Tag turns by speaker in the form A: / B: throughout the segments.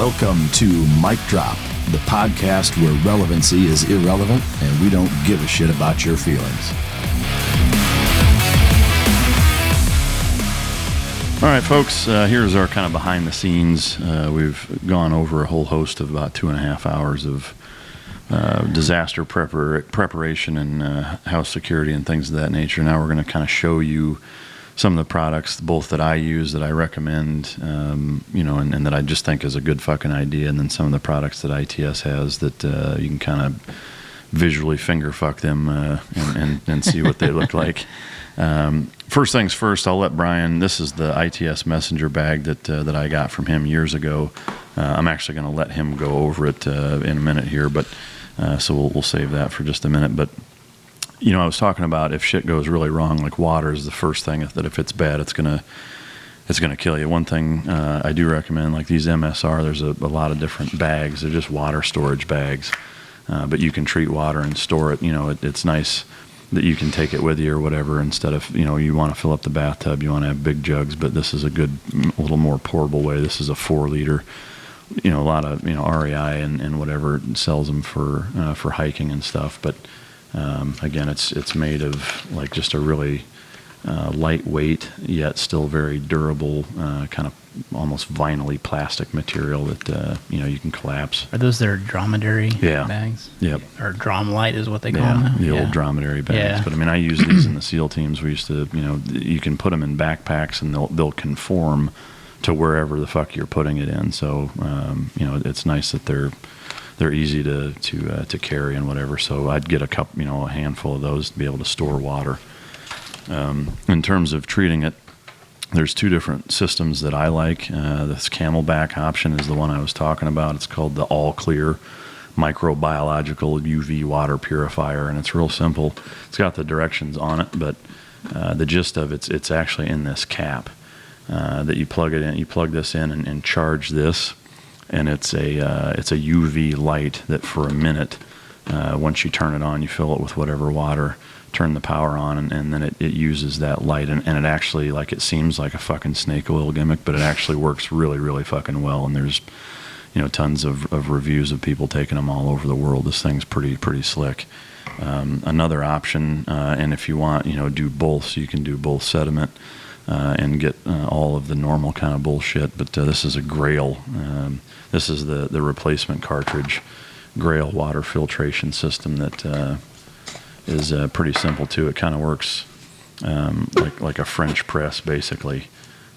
A: Welcome to Mic Drop, the podcast where relevancy is irrelevant and we don't give a shit about your feelings.
B: All right, folks, here's our kind of behind the scenes. We've gone over a whole host of about 2.5 hours of disaster preparation and house security and things of that nature. Now we're going to kind of show you some of the products, both that I use, that I recommend, and that I just think is a good fucking idea, and then some of the products that ITS has that you can kind of visually finger fuck them and see what they look like. First things first, I'll let Bryan. This is the ITS Messenger Bag that I got from him years ago. I'm actually going to let him go over it in a minute here, but so we'll save that for just a minute. But I was talking about if shit goes really wrong, like water is the first thing that if it's bad, it's gonna kill you. One thing I do recommend, like these MSR, there's a lot of different bags. They're just water storage bags, but you can treat water and store it. It's nice that you can take it with you or whatever instead of, you want to fill up the bathtub, you want to have big jugs, but this is a good, a little more portable way. This is a 4 liter, a lot of, REI and whatever sells them for hiking and stuff. But again, it's made of like just a really lightweight yet still very durable kind of almost vinyl-y plastic material that you can collapse.
C: Are those their dromedary bags?
B: Yep.
C: Or Dromlite is what they call them now?
B: The old dromedary bags. Yeah. But I use these in the SEAL teams. We used to, you can put them in backpacks and they'll conform to wherever the fuck you're putting it in. So it's nice that they're easy to carry and whatever. So I'd get a handful of those to be able to store water. In terms of treating it, there's 2 different systems that I like. This Camelback option is the one I was talking about. It's called the All Clear Microbiological UV Water Purifier, and it's real simple. It's got the directions on it, but the gist of it's actually in this cap that you plug it in. You plug this in and charge this, and it's a UV light that for a minute, once you turn it on, you fill it with whatever water, turn the power on, and then it uses that light, and it actually, like, it seems like a fucking snake oil gimmick, but it actually works really, really fucking well. And there's tons of reviews of people taking them all over the world. This thing's pretty slick. Another option, and if you want, do both, so you can do both sediment and get all of the normal kind of bullshit. But this is a Grail. This is the replacement cartridge Grail water filtration system that is pretty simple too. It kind of works like a French press, basically,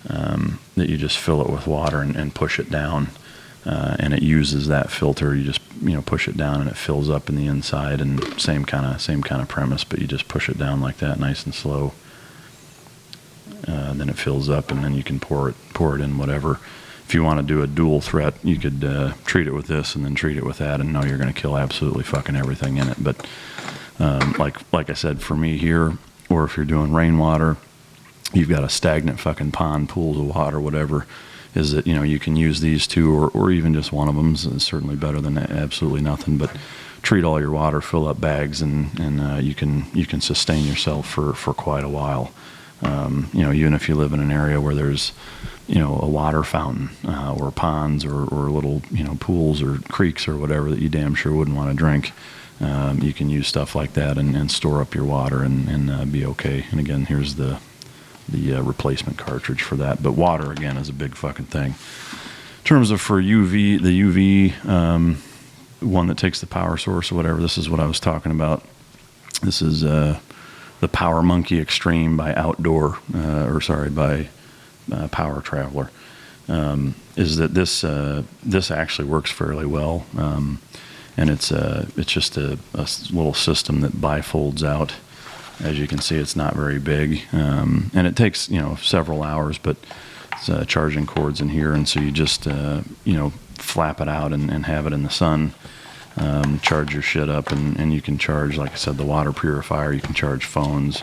B: that you just fill it with water and push it down, and it uses that filter. You just push it down and it fills up in the inside, and same kind of premise, but you just push it down like that, nice and slow. Then it fills up, and then you can pour it in whatever. If you want to do a dual threat, you could treat it with this and then treat it with that, and know you're going to kill absolutely fucking everything in it. But like I said, for me here, or if you're doing rainwater, you've got a stagnant fucking pond, pools of water, whatever, is that you can use these 2 or even just one of them is certainly better than absolutely nothing. But treat all your water, fill up bags, and you can sustain yourself for quite a while. Even if you live in an area where there's a water fountain or ponds or little pools or creeks or whatever that you damn sure wouldn't want to drink. You can use stuff like that and store up your water and be okay. And again, here's the replacement cartridge for that. But water, again, is a big fucking thing. In terms of for UV, the UV one that takes the power source or whatever, this is what I was talking about. This is the Power Monkey Extreme by by Power Traveler. Is that this actually works fairly well. And it's just a little system that bifolds out. As you can see, it's not very big, and it takes several hours. But it's charging cords in here, and so you just flap it out and have it in the sun. Charge your shit up, and you can charge, like I said, the water purifier. You can charge phones,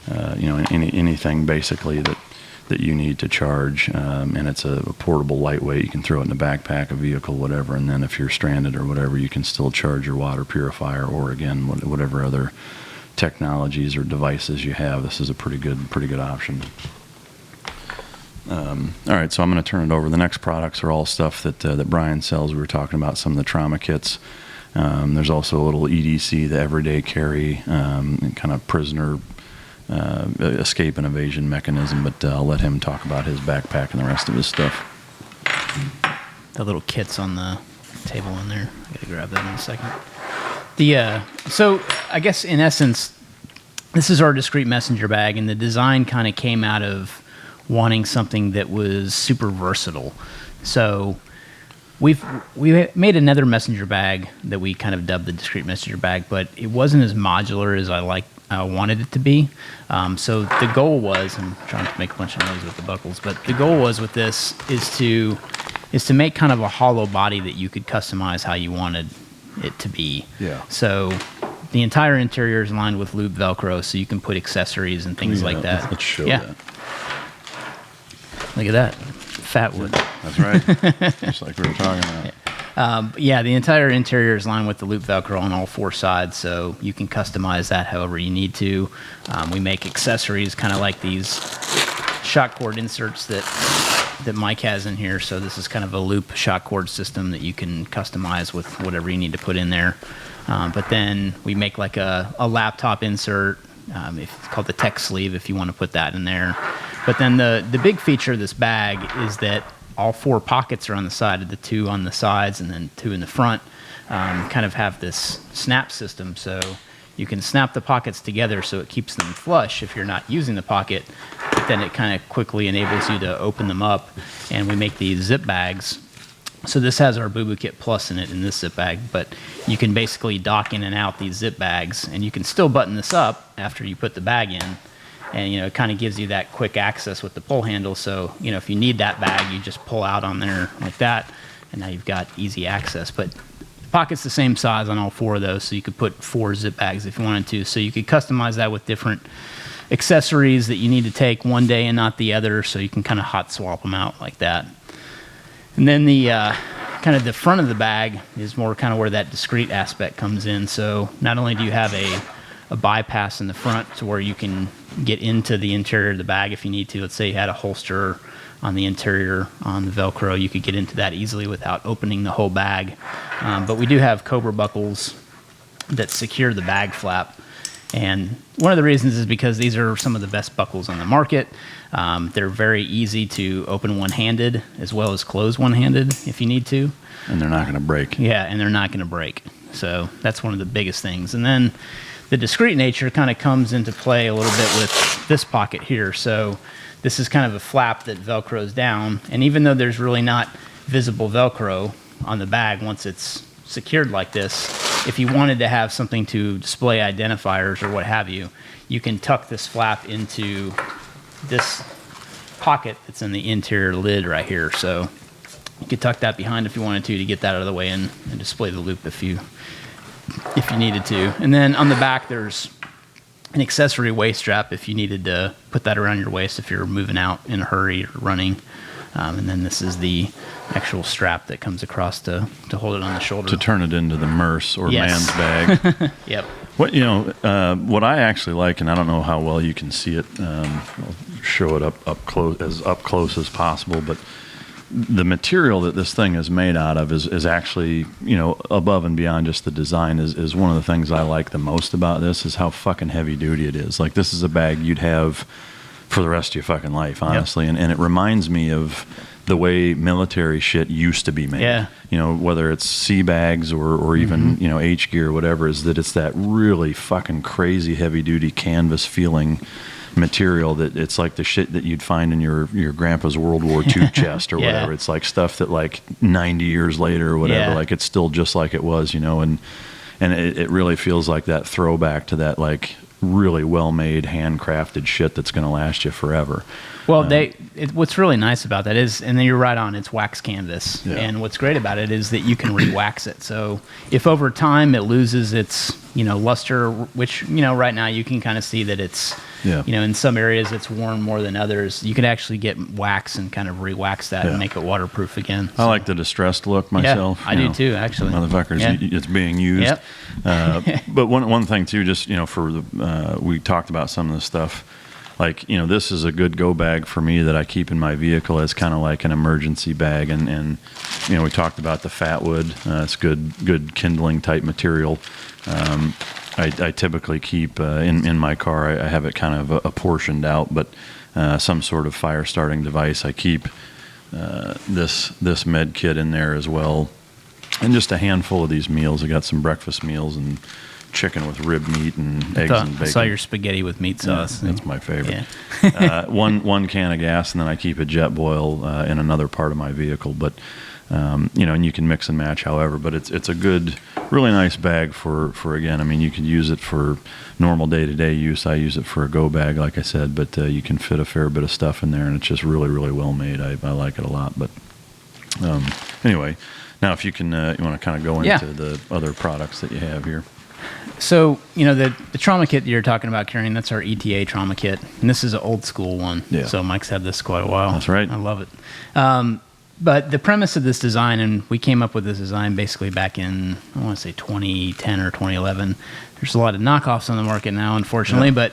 B: anything basically that you need to charge, and it's a portable, lightweight. You can throw it in the backpack, a vehicle, whatever, and then if you're stranded or whatever, you can still charge your water purifier, or again, whatever other technologies or devices you have. This is a pretty good option. All right, so I'm going to turn it over. The next products are all stuff that Bryan sells. We were talking about some of the trauma kits. There's also a little EDC, the everyday carry, kind of prisoner escape and evasion mechanism, but I'll let him talk about his backpack and the rest of his stuff.
C: The little kit's on the table in there. I gotta grab that in a second. So I guess in essence, this is our Discreet Messenger Bag, and the design kind of came out of wanting something that was super versatile. So we made another messenger bag that we kind of dubbed the Discreet Messenger Bag, but it wasn't as modular as I wanted it to be. So the goal was, I'm trying to make a bunch of noise with the buckles, but the goal was with this is to make kind of a hollow body that you could customize how you wanted it to be.
B: Yeah.
C: So the entire interior is lined with loop Velcro, so you can put accessories and things like that.
B: Let's show that.
C: Look at that. Fat wood.
B: That's right. Just like we were talking about.
C: The entire interior is lined with the loop Velcro on all four sides, so you can customize that however you need to. We make accessories kind of like these shock cord inserts that Mike has in here. So this is kind of a loop shock cord system that you can customize with whatever you need to put in there. But then we make like a laptop insert. It's called the tech sleeve if you want to put that in there. But then the big feature of this bag is that all four pockets are on the side, of the two on the sides and then two in the front, kind of have this snap system. So you can snap the pockets together so it keeps them flush if you're not using the pocket. But then it kind of quickly enables you to open them up. And we make these zip bags. So this has our Booboo Kit Plus in it in this zip bag, but you can basically dock in and out these zip bags, and you can still button this up after you put the bag in. And, it kind of gives you that quick access with the pull handle. So, if you need that bag, you just pull out on there like that, and now you've got easy access. But the pocket's the same size on all four of those, so you could put 4 zip bags if you wanted to. So you could customize that with different accessories that you need to take one day and not the other, so you can kind of hot swap them out like that. And then the kind of the front of the bag is more kind of where that discreet aspect comes in. So not only do you have a bypass in the front to where you can get into the interior of the bag if you need to. Let's say you had a holster on the interior on the Velcro. You could get into that easily without opening the whole bag. But we do have Cobra Buckles that secure the bag flap. And one of the reasons is because these are some of the best buckles on the market. They're very easy to open one-handed as well as close one-handed if you need to.
B: And they're not going to break.
C: Yeah, and they're not going to break. So that's one of the biggest things. And then the discreet nature kind of comes into play a little bit with this pocket here. So this is kind of a flap that Velcros down. And even though there's really not visible Velcro on the bag once it's secured like this, if you wanted to have something to display identifiers or what have you, you can tuck this flap into this pocket that's in the interior lid right here. So you could tuck that behind if you wanted to get that out of the way and display the loop if you needed to. And then on the back there's an accessory waist strap if you needed to put that around your waist if you're moving out in a hurry or running. And then this is the actual strap that comes across to hold it on the shoulder.
B: To turn it into the Merce or man's bag.
C: Yep.
B: What I actually like, and I don't know how well you can see it, I'll show it up close as possible, but the material that this thing is made out of is actually, above and beyond just the design is one of the things I like the most about this is how fucking heavy duty it is. Like, this is a bag you'd have for the rest of your fucking life, honestly. Yep. And it reminds me of the way military shit used to be made.
C: Yeah.
B: Whether it's sea bags or even, H gear or whatever, is that it's that really fucking crazy heavy duty canvas feeling material that it's like the shit that you'd find in your grandpa's World War II chest or whatever. It's like stuff that like 90 years later or whatever, like it's still just like it was, and it really feels like that throwback to that like really well-made, handcrafted shit that's going to last you forever.
C: Well, what's really nice about that is, and then you're right on, it's wax canvas.
B: Yeah.
C: And what's great about it is that you can re-wax it. So if over time it loses its, luster, which, right now you can kind of see that it's, in some areas it's worn more than others, you can actually get wax and kind of re-wax that and make it waterproof again.
B: I like the distressed look myself.
C: Yeah, I do too, actually.
B: Motherfuckers, it's being used.
C: Yep.
B: But one thing too, just, for the, we talked about some of this stuff. like, this is a good go bag for me that I keep in my vehicle as kind of like an emergency bag. And we talked about the fat wood. It's good kindling type material. I typically keep in my car, I have it kind of apportioned out, but some sort of fire starting device. I keep this med kit in there as well. And just a handful of these meals. I got some breakfast meals and chicken with rib meat and eggs and bacon.
C: I saw your spaghetti with meat sauce.
B: Yeah, that's my favorite.
C: Yeah.
B: One can of gas, and then I keep a jet boil in another part of my vehicle. But and you can mix and match however. But it's a good, really nice bag for again. I mean, you could use it for normal day-to-day use. I use it for a go bag, like I said. But you can fit a fair bit of stuff in there, and it's just really, really well made. I like it a lot. But anyway, now if you can, you want to kind of go into the other products that you have here.
C: So, the trauma kit that you're talking about carrying, that's our ETA trauma kit. And this is an old school one. Yeah. So Mike's had this quite a while.
B: That's right.
C: I love it. But the premise of this design, and we came up with this design basically back in, I want to say 2010 or 2011. There's a lot of knockoffs on the market now, unfortunately. Yeah.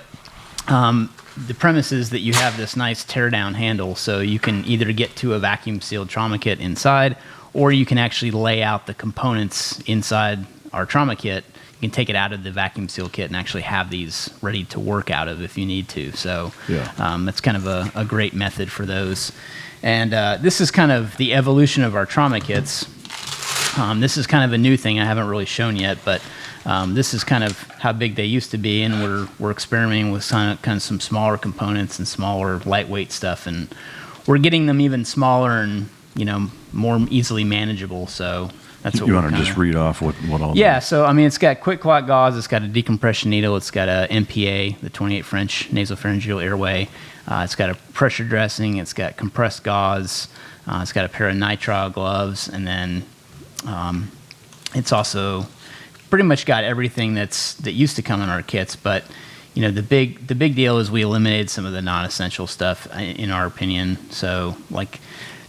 C: But the premise is that you have this nice tear down handle. So you can either get to a vacuum sealed trauma kit inside, or you can actually lay out the components inside our trauma kit. You can take it out of the vacuum seal kit and actually have these ready to work out of if you need to. So that's kind of a great method for those. And this is kind of the evolution of our trauma kits. This is kind of a new thing I haven't really shown yet, but this is kind of how big they used to be, and we're experimenting with kind of some smaller components and smaller lightweight stuff, and we're getting them even smaller and more easily manageable. So that's what
B: you want to just read off what all.
C: Yeah, so I mean, it's got quick clot gauze, it's got a decompression needle, it's got a MPA, the 28 French nasopharyngeal airway, it's got a pressure dressing, it's got compressed gauze, it's got a pair of nitrile gloves, and then it's also pretty much got everything that used to come in our kits. But the big deal is we eliminated some of the non-essential stuff, in our opinion. So like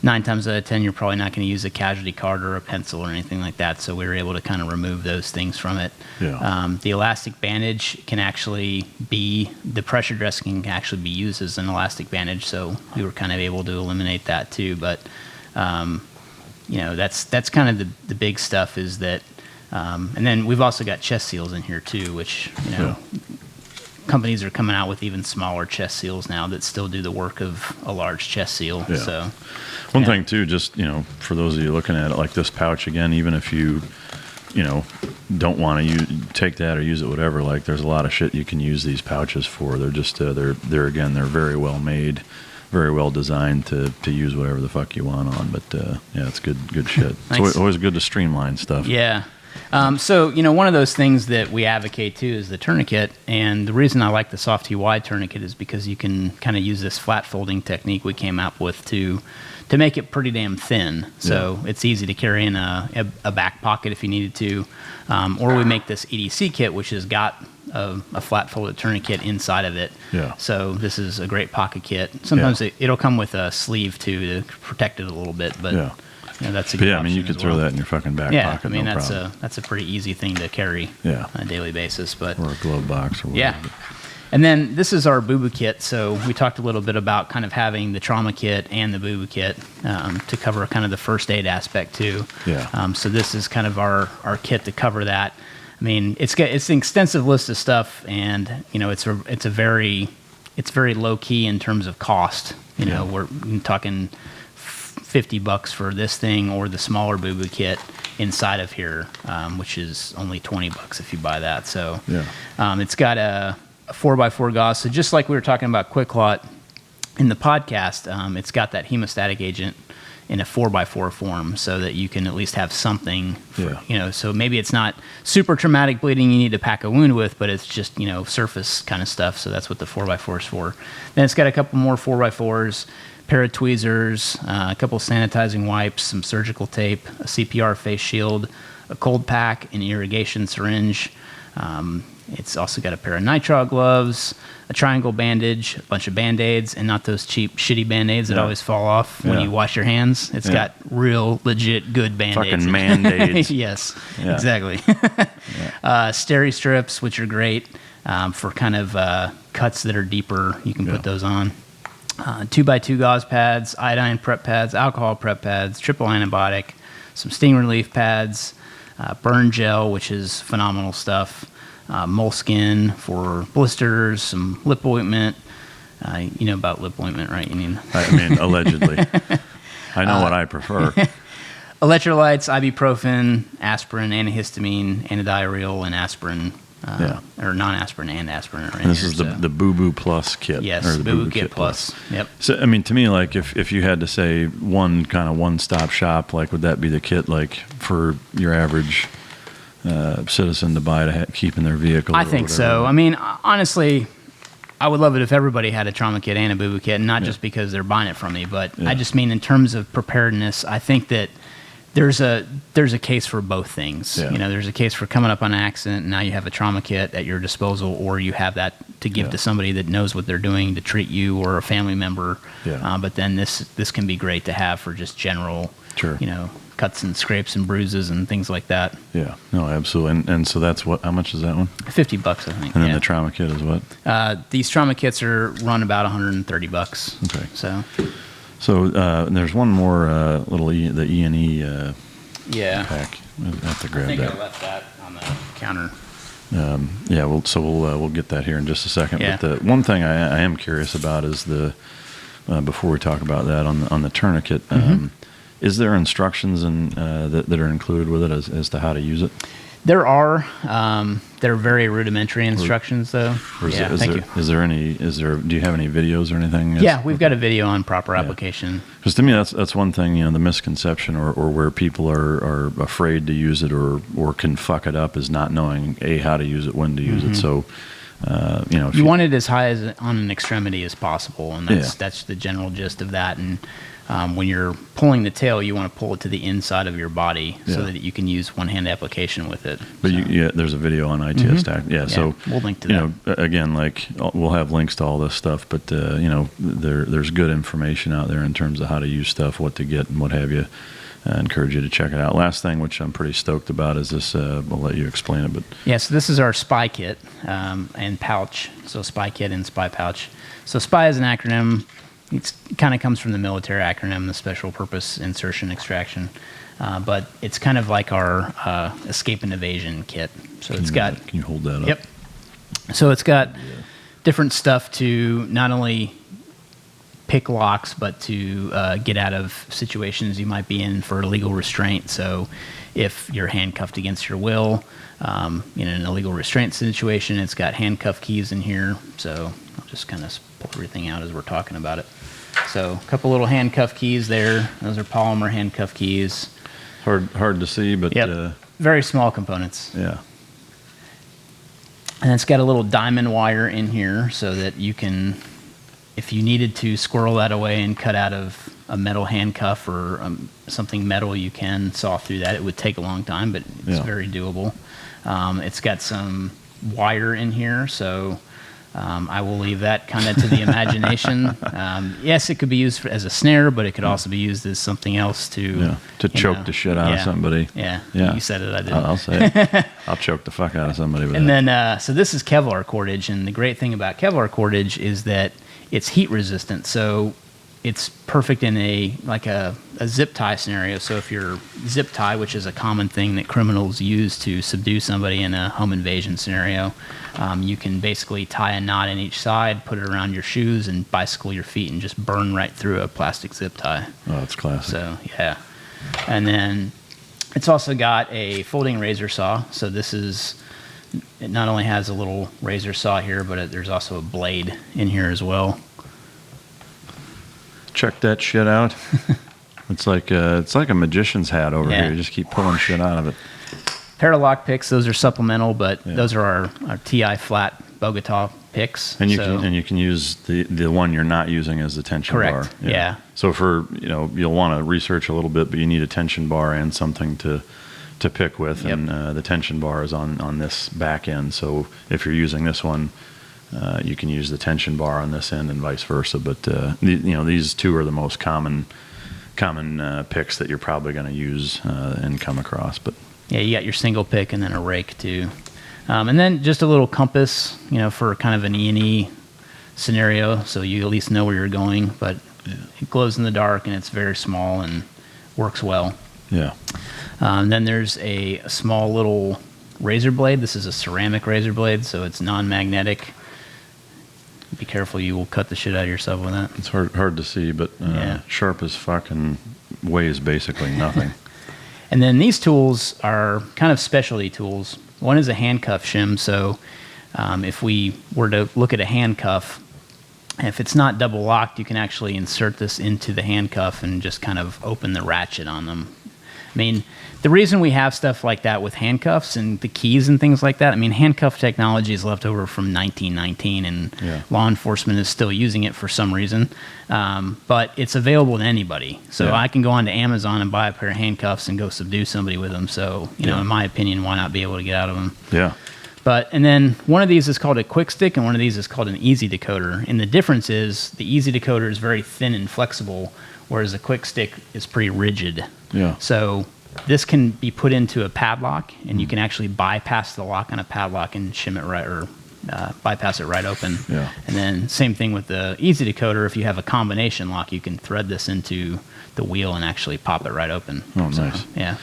C: 9 times out of 10, you're probably not going to use a casualty card or a pencil or anything like that. So we were able to kind of remove those things from it. Yeah. The elastic bandage can actually the pressure dressing can actually be used as an elastic bandage. So we were kind of able to eliminate that too. But, that's kind of the big stuff is that, and then we've also got chest seals in here too, which, companies are coming out with even smaller chest seals now that still do the work of a large chest seal. Yeah. So
B: one thing too, just, for those of you looking at it, like this pouch again, even if you don't want to take that or use it, whatever, like there's a lot of shit you can use these pouches for. They're just, they're very well made, very well designed to use whatever the fuck you want on. But it's good shit. It's always good to streamline stuff.
C: Yeah. So, one of those things that we advocate too is the tourniquet. And the reason I like the Soft TY tourniquet is because you can kind of use this flat folding technique we came up with to make it pretty damn thin. So it's easy to carry in a back pocket if you needed to. Or we make this EDC kit, which has got a flat folded tourniquet inside of it. Yeah. So this is a great pocket kit. Sometimes it'll come with a sleeve too to protect it a little bit, but that's a good option.
B: I mean, you could throw that in your fucking back pocket.
C: I mean,
B: no
C: that's a pretty easy thing to carry on a daily basis. But
B: or a glove box or whatever.
C: Yeah. And then this is our Booboo Kit. So we talked a little bit about kind of having the trauma kit and the Booboo Kit to cover kind of the first aid aspect too. Yeah. So this is kind of our kit to cover that. I mean, it's an extensive list of stuff, and it's very low key in terms of cost. We're talking $50 for this thing or the smaller Booboo Kit inside of here, which is only $20 if you buy that. So it's got a 4x4 gauze. So just like we were talking about Quick Clot in the podcast, it's got that hemostatic agent in a 4x4 form so that you can at least have something so maybe it's not super traumatic bleeding you need to pack a wound with, but it's just surface kind of stuff. So that's what the 4x4 is for. Then it's got a couple more 4x4s, pair of tweezers, a couple of sanitizing wipes, some surgical tape, a CPR face shield, a cold pack, an irrigation syringe. It's also got a pair of nitrile gloves, a triangle bandage, a bunch of Band-Aids, and not those cheap, shitty Band-Aids that always fall off when you wash your hands. It's got real, legit, good Band-Aids.
B: Fucking Band-Aids.
C: Yes, exactly. Steri strips, which are great for kind of cuts that are deeper, you can put those on. 2x2 gauze pads, iodine prep pads, alcohol prep pads, triple antibiotic, some sting relief pads, burn gel, which is phenomenal stuff, moleskin for blisters, some lip ointment. You know about lip ointment, right? You mean?
B: I mean, allegedly. I know what I prefer.
C: Electrolytes, ibuprofen, aspirin, antihistamine, antidiarrheal, and aspirin. Or non-aspirin and aspirin. Are in
B: and this
C: here,
B: is the Booboo Plus kit.
C: Yes,
B: or the
C: Booboo Kit Plus. Yep.
B: So, I mean, to me, like, if you had to say one kind of one-stop shop, like, would that be the kit, like, for your average citizen to buy to keep in their vehicle?
C: I think so. I mean, honestly, I would love it if everybody had a trauma kit and a Booboo Kit, not just because they're buying it from me, but I just mean in terms of preparedness, I think that there's a case for both things.
B: Yeah.
C: You know, there's a case for coming up on an accident and now you have a trauma kit at your disposal, or you have that to give to somebody that knows what they're doing to treat you or a family member. Yeah. But then this can be great to have for just general, you know, cuts and scrapes and bruises and things like that.
B: Yeah, no, absolutely. And so that's what, how much is that one?
C: $50, I think.
B: And then the trauma kit is what?
C: These trauma kits run about $130.
B: Okay. So there's one more little the E&E pack. I have to grab that.
C: I left that on the counter.
B: We'll get that here in just a second.
C: Yeah.
B: But the one thing I am curious about is before we talk about that on the tourniquet, is there instructions that are included with it as to how to use it?
C: There are. They're very rudimentary instructions, though.
B: Do you have any videos or anything?
C: Yeah, we've got a video on proper application.
B: Because to me, that's one thing, you know, the misconception or where people are afraid to use it or can fuck it up is not knowing how to use it, when to use it. So, you know,
C: you want it as high as on an extremity as possible, and that's the general gist of that. And when you're pulling the tail, you want to pull it to the inside of your body so that you can use one-hand application with it.
B: But there's a video on ITS Tac. So
C: we'll link to
B: that.
C: You
B: know, again, like we'll have links to all this stuff, but you know, there's good information out there in terms of how to use stuff, what to get, and what have you. I encourage you to check it out. Last thing, which I'm pretty stoked about, is this. I'll let you explain it, but
C: so this is our SPY kit and pouch. So SPY kit and SPY pouch. So SPY is an acronym. It kind of comes from the military acronym, the Special Purpose Insertion Extraction, but it's kind of like our escape and evasion kit. So it's got.
B: Can you hold that up?
C: Yep. So it's got different stuff to not only pick locks, but to get out of situations you might be in for illegal restraint. So if you're handcuffed against your will, in an illegal restraint situation, it's got handcuff keys in here. So I'll just kind of pull everything out as we're talking about it. So a couple little handcuff keys there. Those are polymer handcuff keys.
B: Hard to see, but
C: very small components.
B: Yeah.
C: And it's got a little diamond wire in here so that you can, if you needed to squirrel that away and cut out of a metal handcuff or something metal, you can saw through that. It would take a long time, but it's very doable. It's got some wire in here, so I will leave that kind of to the imagination. Yes, it could be used as a snare, but it could also be used as something else to
B: choke the shit out of somebody.
C: Yeah, you said it, I didn't.
B: I'll say it. I'll choke the fuck out of somebody with that.
C: And then, so this is Kevlar Cordage, and the great thing about Kevlar Cordage is that it's heat resistant, so it's perfect in a zip tie scenario. So if you're zip tie, which is a common thing that criminals use to subdue somebody in a home invasion scenario, you can basically tie a knot in each side, put it around your shoes, and bicycle your feet and just burn right through a plastic zip tie.
B: Oh, that's classic.
C: So, yeah. And then it's also got a folding razor saw. So it not only has a little razor saw here, but there's also a blade in here as well.
B: Check that shit out. It's like a magician's hat over here. You just keep pulling shit out of it.
C: Pair of lock picks. Those are supplemental, but those are our TI flat Bogota picks.
B: And you can use the one you're not using as the tension bar.
C: Correct. Yeah.
B: So you'll want to research a little bit, but you need a tension bar and something to pick with, and the tension bar is on this back end. So if you're using this one, you can use the tension bar on this end and vice versa. But these two are the most common picks that you're probably going to use and come across. But
C: yeah, you got your single pick and then a rake too, and then just a little compass, for kind of an E&E scenario, so you at least know where you're going. But it glows in the dark, and it's very small and works well.
B: Yeah.
C: Then there's a small little razor blade. This is a ceramic razor blade, so it's non-magnetic. Be careful, you will cut the shit out of yourself with that.
B: It's hard to see, but sharp as fuck and weighs basically nothing.
C: And then these tools are kind of specialty tools. One is a handcuff shim, so if we were to look at a handcuff, if it's not double locked, you can actually insert this into the handcuff and just kind of open the ratchet on them. I mean, the reason we have stuff like that with handcuffs and the keys and things like that, I mean, handcuff technology is left over from 1919, and law enforcement is still using it for some reason. But it's available to anybody. So I can go onto Amazon and buy a pair of handcuffs and go subdue somebody with them. So, you know, in my opinion, why not be able to get out of them?
B: Yeah.
C: And then one of these is called a quick stick, and one of these is called an easy decoder. And the difference is the easy decoder is very thin and flexible, whereas a quick stick is pretty rigid.
B: Yeah.
C: So this can be put into a padlock, and you can actually bypass the lock on a padlock and shim it right, or bypass it right open.
B: Yeah.
C: And then same thing with the easy decoder. If you have a combination lock, you can thread this into the wheel and actually pop it right open.
B: Oh, nice.
C: Yeah.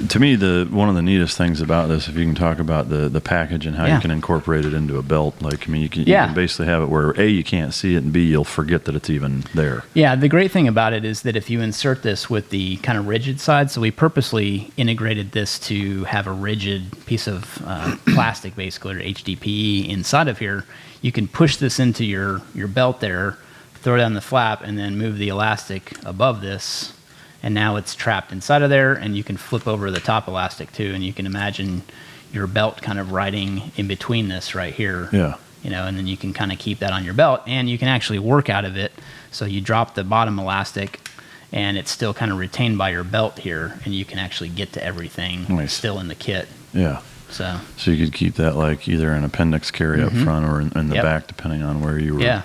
B: To me, one of the neatest things about this, if you can talk about the package and how you can incorporate it into a belt, like, I mean, you can basically have it where A, you can't see it, and B, you'll forget that it's even there. Yeah,
C: the great thing about it is that if you insert this with the kind of rigid side, so we purposely integrated this to have a rigid piece of plastic, basically, or HDPE inside of here, you can push this into your belt there, throw it on the flap, and then move the elastic above this, and now it's trapped inside of there, and you can flip over the top elastic too, and you can imagine your belt kind of riding in between this right here.
B: Yeah.
C: You know, and then you can kind of keep that on your belt, and you can actually work out of it. So you drop the bottom elastic, and it's still kind of retained by your belt here, and you can actually get to everything still in the kit.
B: Yeah.
C: So
B: you could keep that like either an appendix carry up front or in the back, depending on where you were.
C: Yeah.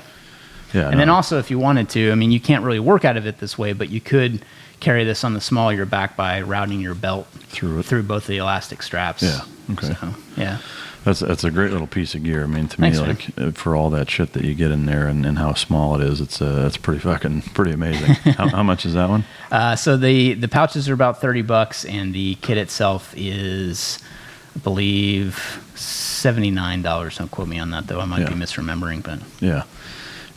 B: Yeah.
C: And then also, if you wanted to, I mean, you can't really work out of it this way, but you could carry this on the small of your back by routing your belt through both the elastic straps.
B: Yeah. Okay.
C: So, yeah.
B: That's a great little piece of gear. I mean, to me, like for all that shit that you get in there and how small it is, it's pretty amazing. How much is that one?
C: So the pouches are about $30, and the kit itself is, I believe, $79. Don't quote me on that, though. I might be misremembering, but
B: yeah.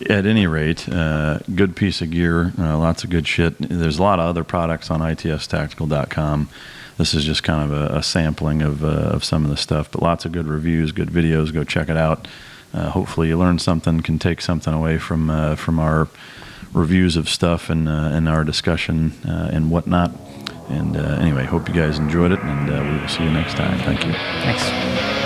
B: At any rate, good piece of gear, lots of good shit. There's a lot of other products on itstactical.com. This is just kind of a sampling of some of the stuff, but lots of good reviews, good videos. Go check it out. Hopefully you learned something, can take something away from our reviews of stuff and our discussion and whatnot. And anyway, hope you guys enjoyed it, and we will see you next time. Thank you.
C: Thanks.